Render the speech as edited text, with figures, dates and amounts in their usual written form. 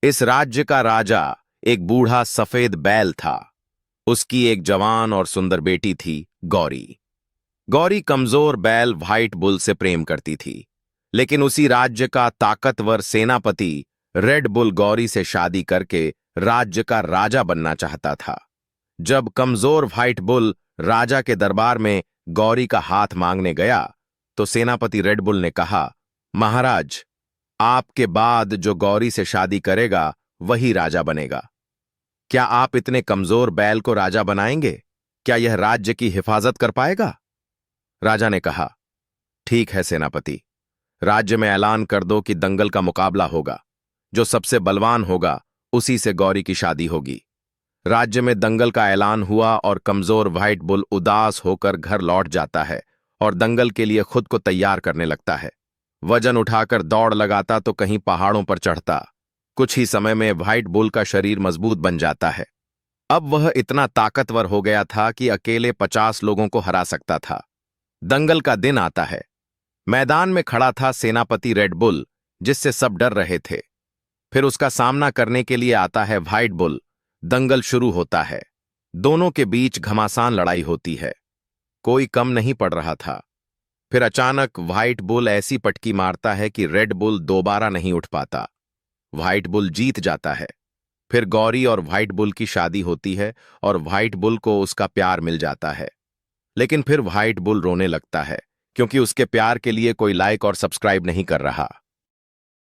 इस राज्य का राजा एक बूढ़ा सफेद बैल था। उसकी एक जवान और सुंदर बेटी थी, गौरी। गौरी कमजोर बैल व्हाइट बुल से प्रेम करती थी, लेकिन उसी राज्य का ताकतवर सेनापति रेड बुल गौरी से शादी करके राज्य का राजा बनना चाहता था। जब कमजोर व्हाइट बुल राजा के दरबार में गौरी का हाथ मांगने गया, तो सेनापति रेड बुल ने कहा, महाराज, आपके बाद जो गौरी से शादी करेगा वही राजा बनेगा। क्या आप इतने कमजोर बैल को राजा बनाएंगे? क्या यह राज्य की हिफाजत कर पाएगा? राजा ने कहा, ठीक है सेनापति, राज्य में ऐलान कर दो कि दंगल का मुकाबला होगा। जो सबसे बलवान होगा उसी से गौरी की शादी होगी। राज्य में दंगल का ऐलान हुआ और कमजोर व्हाइट बुल उदास होकर घर लौट जाता है और दंगल के लिए खुद को तैयार करने लगता है। वजन उठाकर दौड़ लगाता तो कहीं पहाड़ों पर चढ़ता। कुछ ही समय में व्हाइट बुल का शरीर मजबूत बन जाता है। अब वह इतना ताकतवर हो गया था कि अकेले 50 लोगों को हरा सकता था। दंगल का दिन आता है। मैदान में खड़ा था सेनापति रेड बुल, जिससे सब डर रहे थे। फिर उसका सामना करने के लिए आता है व्हाइट बुल। दंगल शुरू होता है। दोनों के बीच घमासान लड़ाई होती है। कोई कम नहीं पड़ रहा था। फिर अचानक व्हाइट बुल ऐसी पटकी मारता है कि रेड बुल दोबारा नहीं उठ पाता। व्हाइट बुल जीत जाता है। फिर गौरी और व्हाइट बुल की शादी होती है और व्हाइट बुल को उसका प्यार मिल जाता है। लेकिन फिर व्हाइट बुल रोने लगता है, क्योंकि उसके प्यार के लिए कोई लाइक और सब्सक्राइब नहीं कर रहा।